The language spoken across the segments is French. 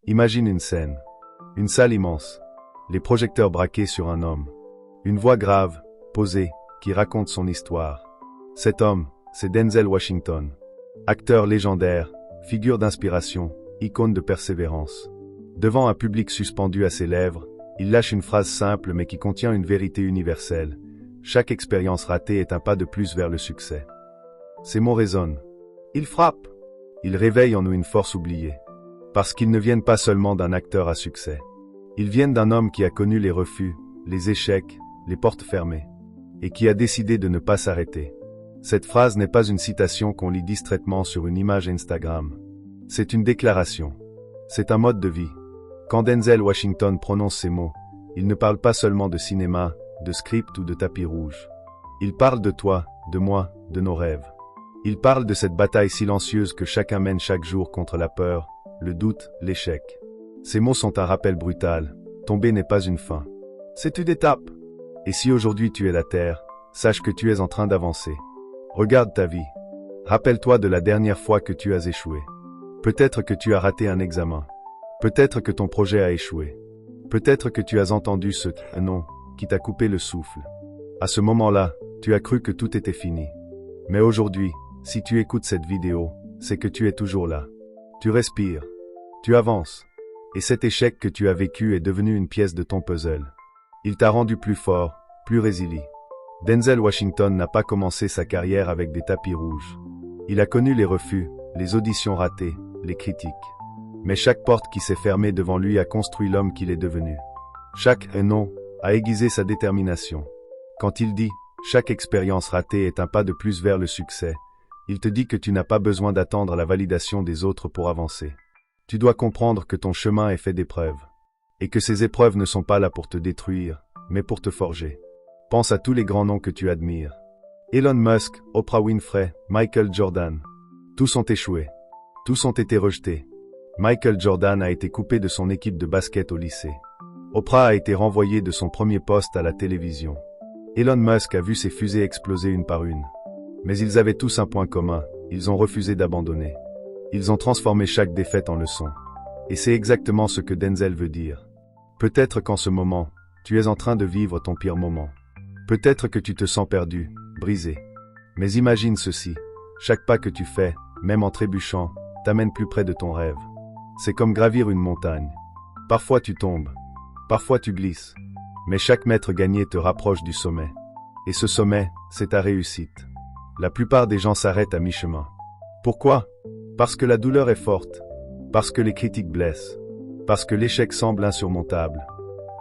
Imagine une scène. Une salle immense. Les projecteurs braqués sur un homme. Une voix grave, posée, qui raconte son histoire. Cet homme, c'est Denzel Washington. Acteur légendaire, figure d'inspiration, icône de persévérance. Devant un public suspendu à ses lèvres, il lâche une phrase simple mais qui contient une vérité universelle. Chaque expérience ratée est un pas de plus vers le succès. Ces mots résonnent. Ils frappent. Ils réveillent en nous une force oubliée. Parce qu'ils ne viennent pas seulement d'un acteur à succès. Ils viennent d'un homme qui a connu les refus, les échecs, les portes fermées. Et qui a décidé de ne pas s'arrêter. Cette phrase n'est pas une citation qu'on lit distraitement sur une image Instagram. C'est une déclaration. C'est un mode de vie. Quand Denzel Washington prononce ces mots, il ne parle pas seulement de cinéma, de script ou de tapis rouge. Il parle de toi, de moi, de nos rêves. Il parle de cette bataille silencieuse que chacun mène chaque jour contre la peur, le doute, l'échec. Ces mots sont un rappel brutal. Tomber n'est pas une fin. C'est une étape. Et si aujourd'hui tu es la terre, sache que tu es en train d'avancer. Regarde ta vie. Rappelle-toi de la dernière fois que tu as échoué. Peut-être que tu as raté un examen. Peut-être que ton projet a échoué. Peut-être que tu as entendu ce « non » qui t'a coupé le souffle. À ce moment-là, tu as cru que tout était fini. Mais aujourd'hui, si tu écoutes cette vidéo, c'est que tu es toujours là. Tu respires. Tu avances. Et cet échec que tu as vécu est devenu une pièce de ton puzzle. Il t'a rendu plus fort, plus résilient. Denzel Washington n'a pas commencé sa carrière avec des tapis rouges. Il a connu les refus, les auditions ratées, les critiques. Mais chaque porte qui s'est fermée devant lui a construit l'homme qu'il est devenu. Chaque « non » a aiguisé sa détermination. Quand il dit « chaque expérience ratée est un pas de plus vers le succès », il te dit que tu n'as pas besoin d'attendre la validation des autres pour avancer. Tu dois comprendre que ton chemin est fait d'épreuves. Et que ces épreuves ne sont pas là pour te détruire, mais pour te forger. Pense à tous les grands noms que tu admires. Elon Musk, Oprah Winfrey, Michael Jordan. Tous ont échoué. Tous ont été rejetés. Michael Jordan a été coupé de son équipe de basket au lycée. Oprah a été renvoyée de son premier poste à la télévision. Elon Musk a vu ses fusées exploser une par une. Mais ils avaient tous un point commun, ils ont refusé d'abandonner. Ils ont transformé chaque défaite en leçon. Et c'est exactement ce que Denzel veut dire. Peut-être qu'en ce moment, tu es en train de vivre ton pire moment. Peut-être que tu te sens perdu, brisé. Mais imagine ceci, chaque pas que tu fais, même en trébuchant, t'amène plus près de ton rêve. C'est comme gravir une montagne. Parfois tu tombes, parfois tu glisses. Mais chaque mètre gagné te rapproche du sommet. Et ce sommet, c'est ta réussite. La plupart des gens s'arrêtent à mi-chemin. Pourquoi? Parce que la douleur est forte. Parce que les critiques blessent. Parce que l'échec semble insurmontable.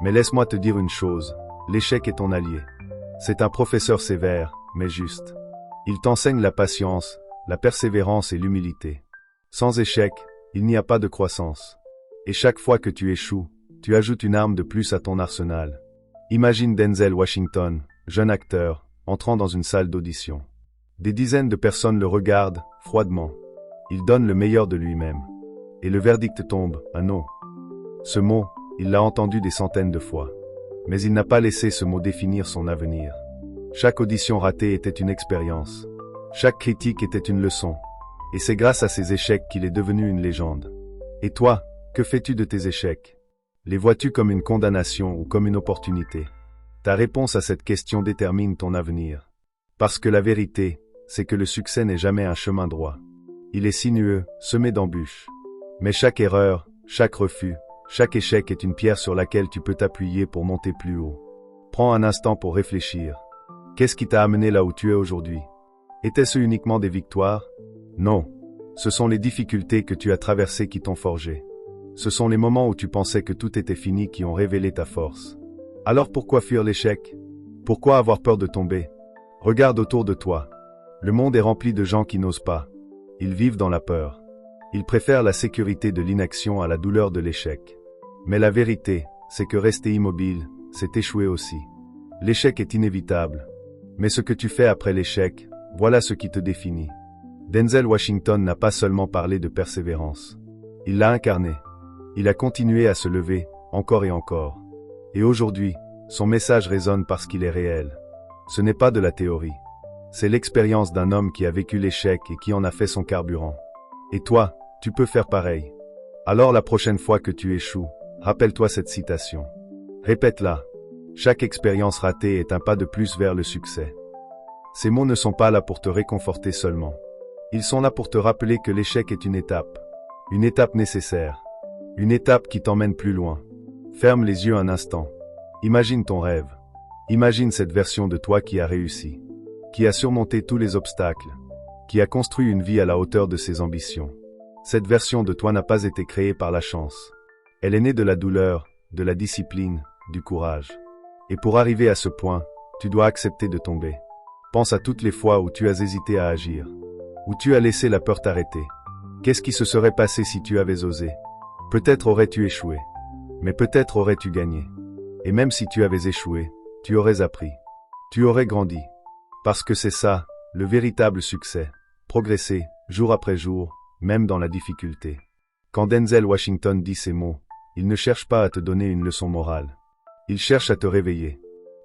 Mais laisse-moi te dire une chose, l'échec est ton allié. C'est un professeur sévère, mais juste. Il t'enseigne la patience, la persévérance et l'humilité. Sans échec, il n'y a pas de croissance. Et chaque fois que tu échoues, tu ajoutes une arme de plus à ton arsenal. Imagine Denzel Washington, jeune acteur, entrant dans une salle d'audition. Des dizaines de personnes le regardent, froidement. Il donne le meilleur de lui-même. Et le verdict tombe, un non. Ce mot, il l'a entendu des centaines de fois. Mais il n'a pas laissé ce mot définir son avenir. Chaque audition ratée était une expérience. Chaque critique était une leçon. Et c'est grâce à ces échecs qu'il est devenu une légende. Et toi, que fais-tu de tes échecs? Les vois-tu comme une condamnation ou comme une opportunité? Ta réponse à cette question détermine ton avenir. Parce que la vérité, c'est que le succès n'est jamais un chemin droit. Il est sinueux, semé d'embûches. Mais chaque erreur, chaque refus, chaque échec est une pierre sur laquelle tu peux t'appuyer pour monter plus haut. Prends un instant pour réfléchir. Qu'est-ce qui t'a amené là où tu es aujourd'hui? Était-ce uniquement des victoires? Non. Ce sont les difficultés que tu as traversées qui t'ont forgé. Ce sont les moments où tu pensais que tout était fini qui ont révélé ta force. Alors pourquoi fuir l'échec? Pourquoi avoir peur de tomber? Regarde autour de toi. Le monde est rempli de gens qui n'osent pas. Ils vivent dans la peur. Ils préfèrent la sécurité de l'inaction à la douleur de l'échec. Mais la vérité, c'est que rester immobile, c'est échouer aussi. L'échec est inévitable. Mais ce que tu fais après l'échec, voilà ce qui te définit. Denzel Washington n'a pas seulement parlé de persévérance. Il l'a incarné. Il a continué à se lever, encore et encore. Et aujourd'hui, son message résonne parce qu'il est réel. Ce n'est pas de la théorie. C'est l'expérience d'un homme qui a vécu l'échec et qui en a fait son carburant. Et toi, tu peux faire pareil. Alors la prochaine fois que tu échoues, rappelle-toi cette citation. Répète-la. Chaque expérience ratée est un pas de plus vers le succès. Ces mots ne sont pas là pour te réconforter seulement. Ils sont là pour te rappeler que l'échec est une étape nécessaire, une étape qui t'emmène plus loin. Ferme les yeux un instant. Imagine ton rêve. Imagine cette version de toi qui a réussi, qui a surmonté tous les obstacles, qui a construit une vie à la hauteur de ses ambitions. Cette version de toi n'a pas été créée par la chance. Elle est née de la douleur, de la discipline, du courage. Et pour arriver à ce point, tu dois accepter de tomber. Pense à toutes les fois où tu as hésité à agir, où tu as laissé la peur t'arrêter. Qu'est-ce qui se serait passé si tu avais osé? Peut-être aurais-tu échoué, mais peut-être aurais-tu gagné. Et même si tu avais échoué, tu aurais appris. Tu aurais grandi. Parce que c'est ça, le véritable succès. Progresser, jour après jour, même dans la difficulté. Quand Denzel Washington dit ces mots, il ne cherche pas à te donner une leçon morale. Il cherche à te réveiller.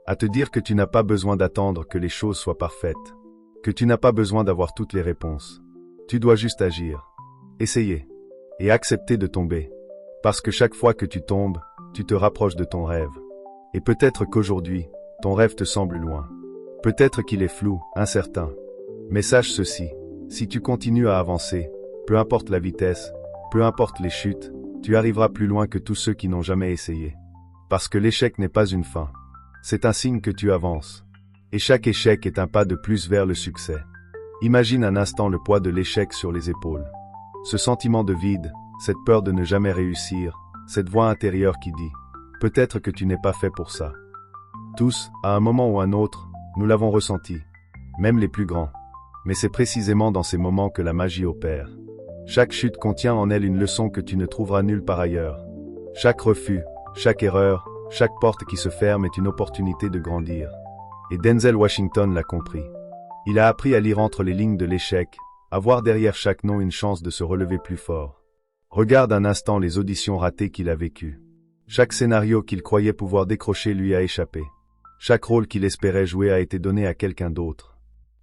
À te dire que tu n'as pas besoin d'attendre que les choses soient parfaites. Que tu n'as pas besoin d'avoir toutes les réponses. Tu dois juste agir. Essayer. Et accepter de tomber. Parce que chaque fois que tu tombes, tu te rapproches de ton rêve. Et peut-être qu'aujourd'hui, ton rêve te semble loin. Peut-être qu'il est flou, incertain. Mais sache ceci, si tu continues à avancer, peu importe la vitesse, peu importe les chutes, tu arriveras plus loin que tous ceux qui n'ont jamais essayé. Parce que l'échec n'est pas une fin. C'est un signe que tu avances. Et chaque échec est un pas de plus vers le succès. Imagine un instant le poids de l'échec sur les épaules. Ce sentiment de vide, cette peur de ne jamais réussir, cette voix intérieure qui dit « Peut-être que tu n'es pas fait pour ça ». Tous, à un moment ou un autre, nous l'avons ressenti, même les plus grands. Mais c'est précisément dans ces moments que la magie opère. Chaque chute contient en elle une leçon que tu ne trouveras nulle part ailleurs. Chaque refus, chaque erreur, chaque porte qui se ferme est une opportunité de grandir. Et Denzel Washington l'a compris. Il a appris à lire entre les lignes de l'échec, à voir derrière chaque nom une chance de se relever plus fort. Regarde un instant les auditions ratées qu'il a vécues. Chaque scénario qu'il croyait pouvoir décrocher lui a échappé. Chaque rôle qu'il espérait jouer a été donné à quelqu'un d'autre.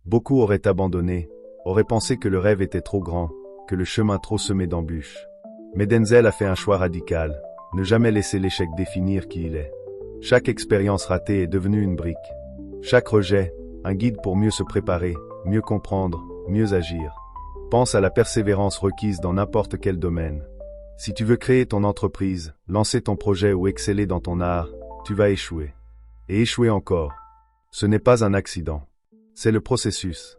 Beaucoup auraient abandonné, auraient pensé que le rêve était trop grand, que le chemin trop semé d'embûches. Mais Denzel a fait un choix radical, ne jamais laisser l'échec définir qui il est. Chaque expérience ratée est devenue une brique. Chaque rejet, un guide pour mieux se préparer, mieux comprendre, mieux agir. Pense à la persévérance requise dans n'importe quel domaine. Si tu veux créer ton entreprise, lancer ton projet ou exceller dans ton art, tu vas échouer. Et échouer encore. Ce n'est pas un accident. C'est le processus.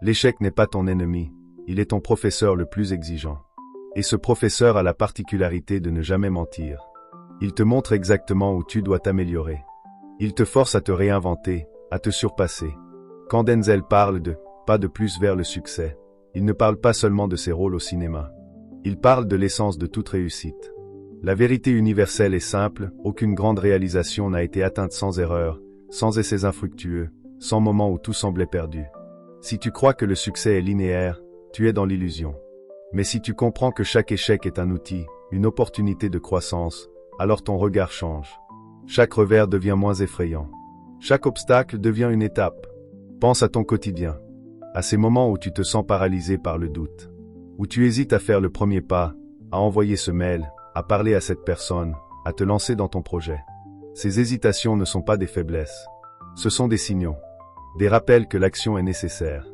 L'échec n'est pas ton ennemi, il est ton professeur le plus exigeant. Et ce professeur a la particularité de ne jamais mentir. Il te montre exactement où tu dois t'améliorer. Il te force à te réinventer, à te surpasser. Quand Denzel parle de « pas de plus vers le succès », il ne parle pas seulement de ses rôles au cinéma. Il parle de l'essence de toute réussite. La vérité universelle est simple, aucune grande réalisation n'a été atteinte sans erreur, sans essais infructueux, sans moments où tout semblait perdu. Si tu crois que le succès est linéaire, tu es dans l'illusion. Mais si tu comprends que chaque échec est un outil, une opportunité de croissance, alors ton regard change. Chaque revers devient moins effrayant. Chaque obstacle devient une étape. Pense à ton quotidien, à ces moments où tu te sens paralysé par le doute, où tu hésites à faire le premier pas, à envoyer ce mail, à parler à cette personne, à te lancer dans ton projet. Ces hésitations ne sont pas des faiblesses. Ce sont des signaux, des rappels que l'action est nécessaire,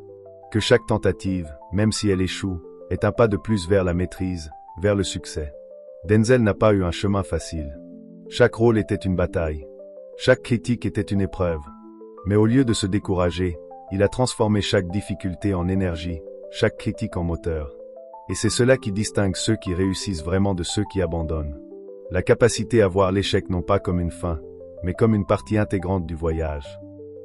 que chaque tentative, même si elle échoue, est un pas de plus vers la maîtrise, vers le succès. Denzel n'a pas eu un chemin facile. Chaque rôle était une bataille. Chaque critique était une épreuve. Mais au lieu de se décourager, il a transformé chaque difficulté en énergie, chaque critique en moteur. Et c'est cela qui distingue ceux qui réussissent vraiment de ceux qui abandonnent. La capacité à voir l'échec non pas comme une fin, mais comme une partie intégrante du voyage.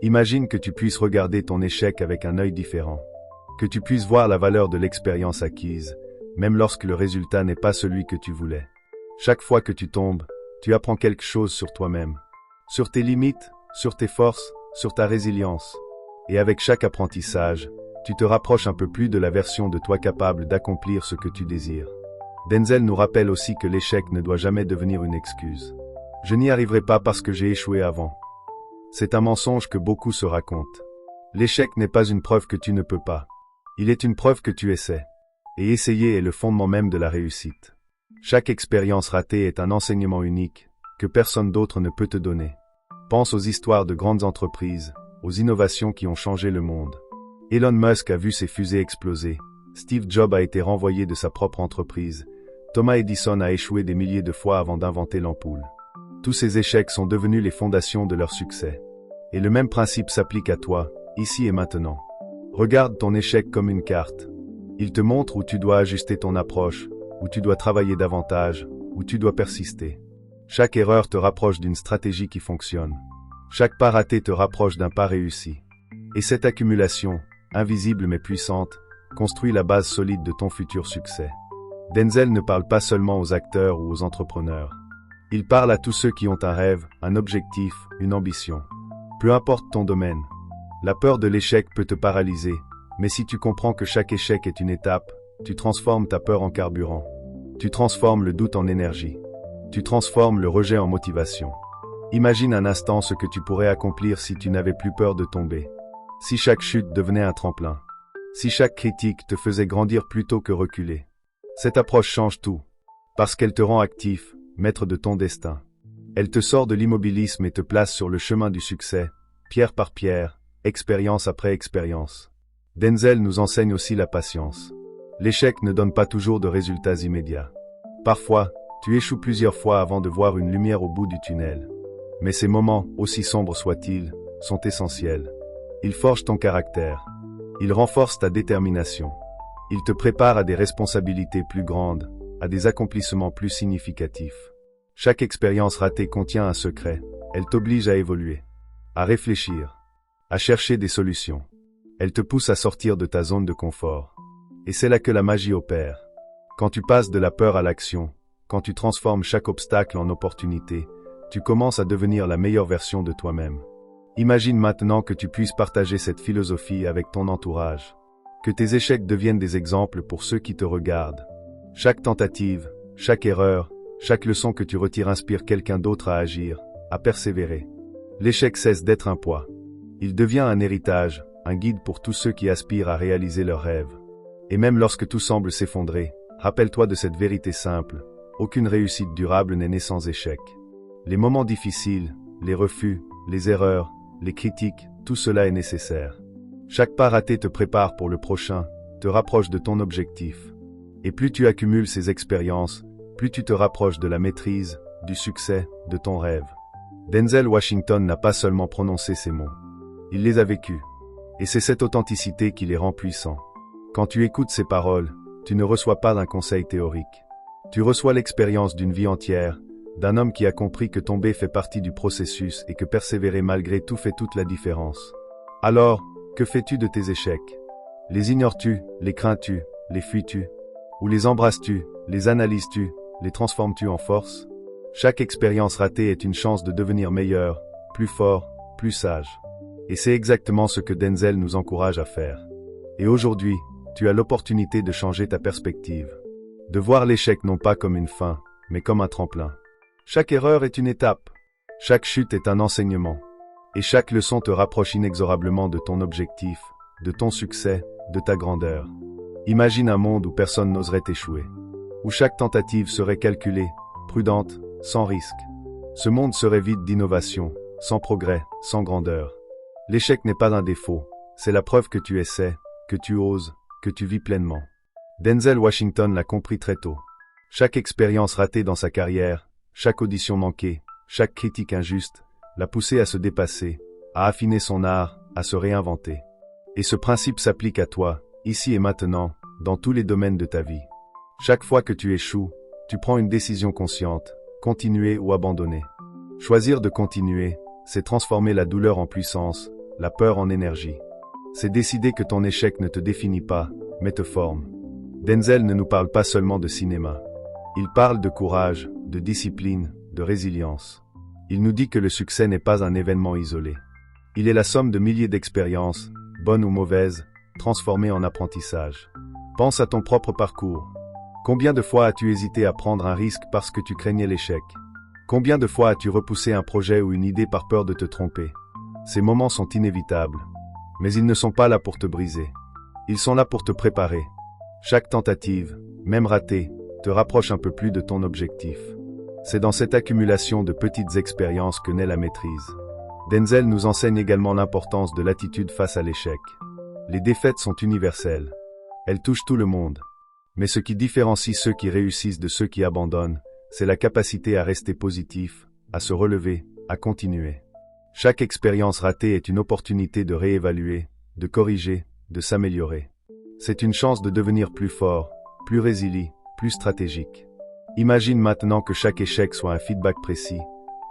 Imagine que tu puisses regarder ton échec avec un œil différent. Que tu puisses voir la valeur de l'expérience acquise, même lorsque le résultat n'est pas celui que tu voulais. Chaque fois que tu tombes, tu apprends quelque chose sur toi-même. Sur tes limites, sur tes forces, sur ta résilience. Et avec chaque apprentissage, tu te rapproches un peu plus de la version de toi capable d'accomplir ce que tu désires. Denzel nous rappelle aussi que l'échec ne doit jamais devenir une excuse. Je n'y arriverai pas parce que j'ai échoué avant. C'est un mensonge que beaucoup se racontent. L'échec n'est pas une preuve que tu ne peux pas. Il est une preuve que tu essaies. Et essayer est le fondement même de la réussite. Chaque expérience ratée est un enseignement unique que personne d'autre ne peut te donner. Pense aux histoires de grandes entreprises, aux innovations qui ont changé le monde. Elon Musk a vu ses fusées exploser, Steve Jobs a été renvoyé de sa propre entreprise, Thomas Edison a échoué des milliers de fois avant d'inventer l'ampoule. Tous ces échecs sont devenus les fondations de leur succès. Et le même principe s'applique à toi, ici et maintenant. Regarde ton échec comme une carte. Il te montre où tu dois ajuster ton approche, où tu dois travailler davantage, où tu dois persister. Chaque erreur te rapproche d'une stratégie qui fonctionne. Chaque pas raté te rapproche d'un pas réussi. Et cette accumulation, invisible mais puissante, construit la base solide de ton futur succès. Denzel ne parle pas seulement aux acteurs ou aux entrepreneurs. Il parle à tous ceux qui ont un rêve, un objectif, une ambition. Peu importe ton domaine. La peur de l'échec peut te paralyser, mais si tu comprends que chaque échec est une étape, tu transformes ta peur en carburant. Tu transformes le doute en énergie. Tu transformes le rejet en motivation. Imagine un instant ce que tu pourrais accomplir si tu n'avais plus peur de tomber. Si chaque chute devenait un tremplin. Si chaque critique te faisait grandir plutôt que reculer. Cette approche change tout. Parce qu'elle te rend actif, maître de ton destin. Elle te sort de l'immobilisme et te place sur le chemin du succès, pierre par pierre, expérience après expérience. Denzel nous enseigne aussi la patience. L'échec ne donne pas toujours de résultats immédiats. Parfois, tu échoues plusieurs fois avant de voir une lumière au bout du tunnel. Mais ces moments, aussi sombres soient-ils, sont essentiels. Ils forgent ton caractère. Ils renforcent ta détermination. Ils te préparent à des responsabilités plus grandes, à des accomplissements plus significatifs. Chaque expérience ratée contient un secret. Elle t'oblige à évoluer, à réfléchir, à chercher des solutions. Elle te pousse à sortir de ta zone de confort. Et c'est là que la magie opère. Quand tu passes de la peur à l'action, quand tu transformes chaque obstacle en opportunité, tu commences à devenir la meilleure version de toi-même. Imagine maintenant que tu puisses partager cette philosophie avec ton entourage. Que tes échecs deviennent des exemples pour ceux qui te regardent. Chaque tentative, chaque erreur, chaque leçon que tu retires inspire quelqu'un d'autre à agir, à persévérer. L'échec cesse d'être un poids. Il devient un héritage, un guide pour tous ceux qui aspirent à réaliser leurs rêves. Et même lorsque tout semble s'effondrer, rappelle-toi de cette vérité simple. Aucune réussite durable n'est née sans échec. Les moments difficiles, les refus, les erreurs, les critiques, tout cela est nécessaire. Chaque pas raté te prépare pour le prochain, te rapproche de ton objectif. Et plus tu accumules ces expériences, plus tu te rapproches de la maîtrise, du succès, de ton rêve. Denzel Washington n'a pas seulement prononcé ces mots. Il les a vécus. Et c'est cette authenticité qui les rend puissants. Quand tu écoutes ces paroles, tu ne reçois pas d'un conseil théorique. Tu reçois l'expérience d'une vie entière, d'un homme qui a compris que tomber fait partie du processus et que persévérer malgré tout fait toute la différence. Alors, que fais-tu de tes échecs? Les ignores-tu, les crains-tu, les fuis-tu? Ou les embrasses-tu, les analyses-tu, les transformes-tu en force? Chaque expérience ratée est une chance de devenir meilleur, plus fort, plus sage. Et c'est exactement ce que Denzel nous encourage à faire. Et aujourd'hui, tu as l'opportunité de changer ta perspective. De voir l'échec non pas comme une fin, mais comme un tremplin. Chaque erreur est une étape. Chaque chute est un enseignement. Et chaque leçon te rapproche inexorablement de ton objectif, de ton succès, de ta grandeur. Imagine un monde où personne n'oserait échouer. Où chaque tentative serait calculée, prudente, sans risque. Ce monde serait vide d'innovation, sans progrès, sans grandeur. L'échec n'est pas un défaut, c'est la preuve que tu essaies, que tu oses, que tu vis pleinement. Denzel Washington l'a compris très tôt. Chaque expérience ratée dans sa carrière, chaque audition manquée, chaque critique injuste, l'a poussé à se dépasser, à affiner son art, à se réinventer. Et ce principe s'applique à toi, ici et maintenant, dans tous les domaines de ta vie. Chaque fois que tu échoues, tu prends une décision consciente, continuer ou abandonner. Choisir de continuer, c'est transformer la douleur en puissance, la peur en énergie. C'est décider que ton échec ne te définit pas, mais te forme. Denzel ne nous parle pas seulement de cinéma. Il parle de courage, de discipline, de résilience. Il nous dit que le succès n'est pas un événement isolé. Il est la somme de milliers d'expériences, bonnes ou mauvaises, transformées en apprentissage. Pense à ton propre parcours. Combien de fois as-tu hésité à prendre un risque parce que tu craignais l'échec? Combien de fois as-tu repoussé un projet ou une idée par peur de te tromper? Ces moments sont inévitables. Mais ils ne sont pas là pour te briser. Ils sont là pour te préparer. Chaque tentative, même ratée, te rapproche un peu plus de ton objectif. C'est dans cette accumulation de petites expériences que naît la maîtrise. Denzel nous enseigne également l'importance de l'attitude face à l'échec. Les défaites sont universelles. Elles touchent tout le monde. Mais ce qui différencie ceux qui réussissent de ceux qui abandonnent, c'est la capacité à rester positif, à se relever, à continuer. Chaque expérience ratée est une opportunité de réévaluer, de corriger, de s'améliorer. C'est une chance de devenir plus fort, plus résilient, plus stratégique. Imagine maintenant que chaque échec soit un feedback précis,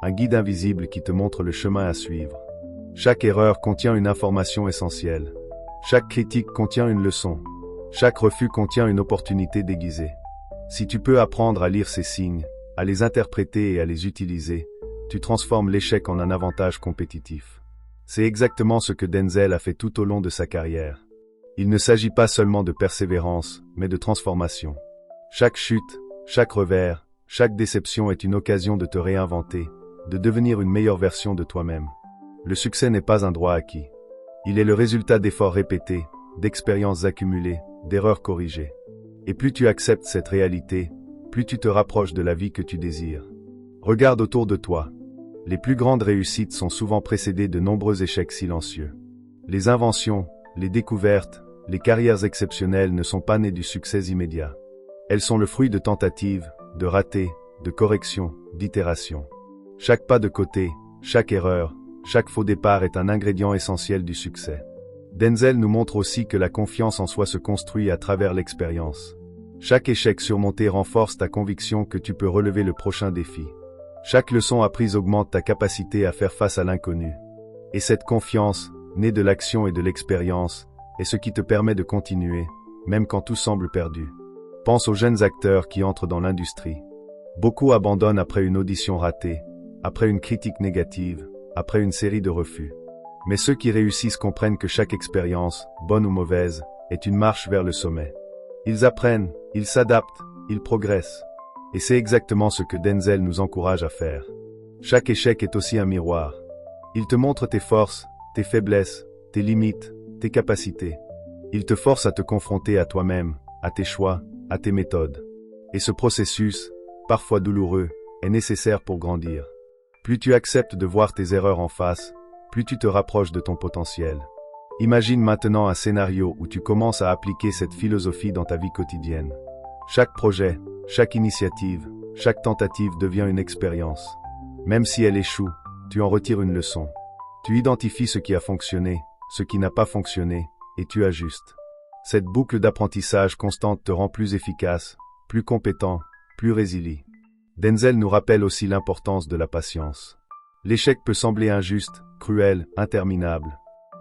un guide invisible qui te montre le chemin à suivre. Chaque erreur contient une information essentielle. Chaque critique contient une leçon. Chaque refus contient une opportunité déguisée. Si tu peux apprendre à lire ces signes, à les interpréter et à les utiliser, tu transformes l'échec en un avantage compétitif. C'est exactement ce que Denzel a fait tout au long de sa carrière. Il ne s'agit pas seulement de persévérance, mais de transformation. Chaque chute, chaque revers, chaque déception est une occasion de te réinventer, de devenir une meilleure version de toi-même. Le succès n'est pas un droit acquis. Il est le résultat d'efforts répétés, d'expériences accumulées, d'erreurs corrigées. Et plus tu acceptes cette réalité, plus tu te rapproches de la vie que tu désires. Regarde autour de toi. Les plus grandes réussites sont souvent précédées de nombreux échecs silencieux. Les inventions, les découvertes, les carrières exceptionnelles ne sont pas nées du succès immédiat. Elles sont le fruit de tentatives, de ratés, de corrections, d'itérations. Chaque pas de côté, chaque erreur, chaque faux départ est un ingrédient essentiel du succès. Denzel nous montre aussi que la confiance en soi se construit à travers l'expérience. Chaque échec surmonté renforce ta conviction que tu peux relever le prochain défi. Chaque leçon apprise augmente ta capacité à faire face à l'inconnu. Et cette confiance, née de l'action et de l'expérience, est ce qui te permet de continuer, même quand tout semble perdu. Pense aux jeunes acteurs qui entrent dans l'industrie. Beaucoup abandonnent après une audition ratée, après une critique négative, après une série de refus. Mais ceux qui réussissent comprennent que chaque expérience, bonne ou mauvaise, est une marche vers le sommet. Ils apprennent, ils s'adaptent, ils progressent. Et c'est exactement ce que Denzel nous encourage à faire. Chaque échec est aussi un miroir. Il te montre tes forces, tes faiblesses, tes limites, tes capacités. Il te force à te confronter à toi-même, à tes choix, à tes méthodes. Et ce processus, parfois douloureux, est nécessaire pour grandir. Plus tu acceptes de voir tes erreurs en face, plus tu te rapproches de ton potentiel. Imagine maintenant un scénario où tu commences à appliquer cette philosophie dans ta vie quotidienne. Chaque projet, chaque initiative, chaque tentative devient une expérience. Même si elle échoue, tu en retires une leçon. Tu identifies ce qui a fonctionné, ce qui n'a pas fonctionné, et tu ajustes. Cette boucle d'apprentissage constante te rend plus efficace, plus compétent, plus résilient. Denzel nous rappelle aussi l'importance de la patience. L'échec peut sembler injuste, cruel, interminable.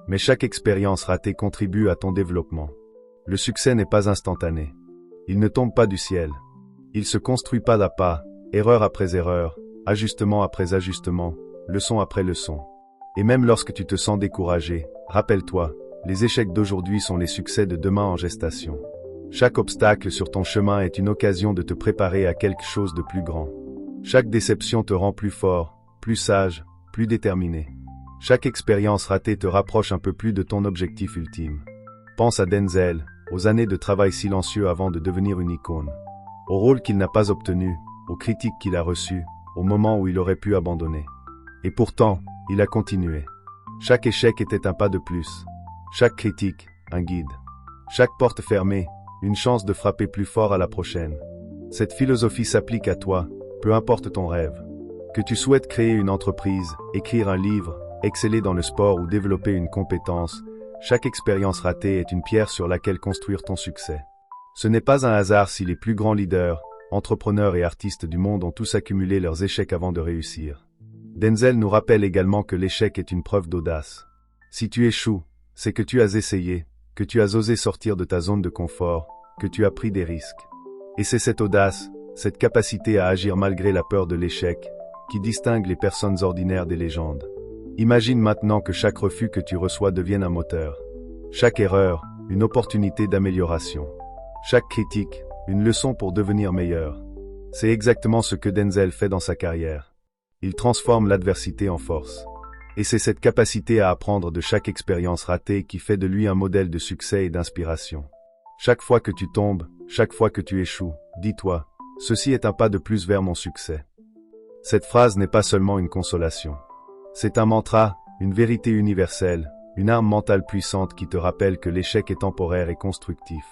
Mais chaque expérience ratée contribue à ton développement. Le succès n'est pas instantané. Il ne tombe pas du ciel. Il se construit pas à pas, erreur après erreur, ajustement après ajustement, leçon après leçon. Et même lorsque tu te sens découragé, rappelle-toi, les échecs d'aujourd'hui sont les succès de demain en gestation. Chaque obstacle sur ton chemin est une occasion de te préparer à quelque chose de plus grand. Chaque déception te rend plus fort, plus sage, plus déterminé. Chaque expérience ratée te rapproche un peu plus de ton objectif ultime. Pense à Denzel, aux années de travail silencieux avant de devenir une icône. Au rôle qu'il n'a pas obtenu, aux critiques qu'il a reçues, au moment où il aurait pu abandonner. Et pourtant, il a continué. Chaque échec était un pas de plus. Chaque critique, un guide. Chaque porte fermée, une chance de frapper plus fort à la prochaine. Cette philosophie s'applique à toi, peu importe ton rêve. Que tu souhaites créer une entreprise, écrire un livre, exceller dans le sport ou développer une compétence, chaque expérience ratée est une pierre sur laquelle construire ton succès. Ce n'est pas un hasard si les plus grands leaders, entrepreneurs et artistes du monde ont tous accumulé leurs échecs avant de réussir. Denzel nous rappelle également que l'échec est une preuve d'audace. Si tu échoues, c'est que tu as essayé, que tu as osé sortir de ta zone de confort, que tu as pris des risques. Et c'est cette audace, cette capacité à agir malgré la peur de l'échec, qui distingue les personnes ordinaires des légendes. Imagine maintenant que chaque refus que tu reçois devienne un moteur. Chaque erreur, une opportunité d'amélioration. Chaque critique, une leçon pour devenir meilleur. C'est exactement ce que Denzel fait dans sa carrière. Il transforme l'adversité en force. Et c'est cette capacité à apprendre de chaque expérience ratée qui fait de lui un modèle de succès et d'inspiration. Chaque fois que tu tombes, chaque fois que tu échoues, dis-toi, Ceci est un pas de plus vers mon succès. Cette phrase n'est pas seulement une consolation. C'est un mantra, une vérité universelle, une arme mentale puissante qui te rappelle que l'échec est temporaire et constructif.